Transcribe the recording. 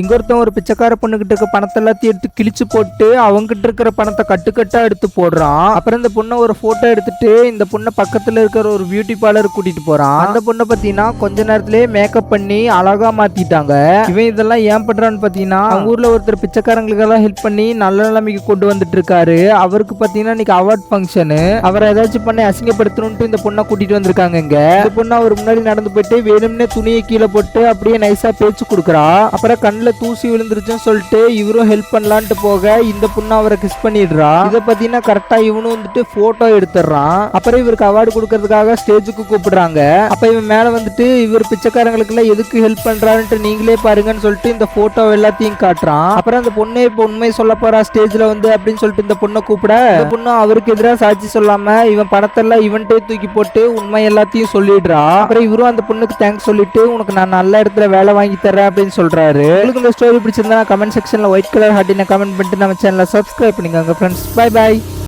இங்க ஒருத்தன் ஒரு பிச்சைக்கார பொண்ணுகிட்ட இருக்க பணத்தை எல்லாத்தையும் எடுத்து கிழிச்சு போட்டு அவங்ககிட்ட இருக்கிற பணத்தை கட்டுக்கட்டா எடுத்து போடுறான். அப்புறம் இந்த பொண்ணை ஒரு போட்டோ எடுத்துட்டு இந்த பொண்ணை பக்கத்துல இருக்கிற ஒரு பியூட்டி பார்லர் கூட்டிட்டு போறான். அந்த பொண்ணை பாத்தீங்கன்னா கொஞ்ச நேரத்திலேயே மேக்கப் பண்ணி அழகா மாத்திட்டாங்க. இவன் இதெல்லாம் ஏன் பண்றான்னு பாத்தீங்கன்னா அவங்க ஊர்ல ஒருத்தர் பிச்சைக்காரங்களுக்கு எல்லாம் ஹெல்ப் பண்ணி நல்ல நிலைமைக்கு கொண்டு வந்துட்டு இருக்காரு. அவருக்கு பாத்தீங்கன்னா இன்னைக்கு அவார்ட் ஃபங்க்ஷனு. அவரை ஏதாச்சும் பண்ணி அசிங்கப்படுத்தணும்னு இந்த பொண்ணை கூட்டிட்டு வந்திருக்காங்க. இங்க இந்த பொண்ணு அவர் முன்னாடி நடந்து போயிட்டு வேணும்னே துணியை கீழே போட்டு அப்படியே நைஸா பேச்சு கொடுக்குறா. அப்புறம் கண்ணுல தூசி விழுந்துருச்சுன்னு சொல்லிட்டு இவரும் ஹெல்ப் பண்ணலான்ட்டு போக இந்த பொண்ணு அவரை கிஸ் பண்ணிடுறா. இதை பாத்தீங்கன்னா கரெக்டா இவனும் வந்துட்டு போட்டோ எடுத்துடுறான். அப்புறம் இவருக்கு அவார்டு கொடுக்கறதுக்காக ஸ்டேஜுக்கு கூப்பிடுறாங்க. அப்ப இவன் மேல வந்துட்டு இவர் பிச்சைக்காரங்களுக்கு எல்லாம் எதுக்கு ஹெல்ப் பண்றாருன்ட்டு நீங்களே பாருங்கன்னு சொல்லிட்டு இந்த போட்டோ எல்லாத்தையும் காட்டுறான். அப்புறம் அந்த பொண்ணு இப்ப உண்மை சொல்ல போறா ஸ்டேஜ்ல வந்து அப்படின்னு சொல்லிட்டு இந்த பொண்ணை கூப்பிட இந்த பொண்ணு அவருக்கு எதிராக சாட்சி சொல்லாம இவன் பணத்தெல்லாம் இவன்ட்டே தூக்கி போட்டு உண்மை எல்லாத்தையும் சொல்லிடுறா. அப்புறம் இவரும் அந்த பொண்ணுக்கு தேங்க்ஸ் சொல்லிட்டு உனக்கு நான் நல்ல இடத்துல வேலை வாங்கி தரேன் அப்படின்னு சொல்றாரு. இந்த ஸ்டோரி பிடிச்சிருந்தா கமெண்ட் செக்ஷன்ல ஒயிட் கலர் ஹார்ட்டின கமெண்ட் பண்ணிட்டு நம்ம சேனலை சப்ஸ்கிரைப் பண்ணிக்கோங்க ஃப்ரெண்ட்ஸ். By by.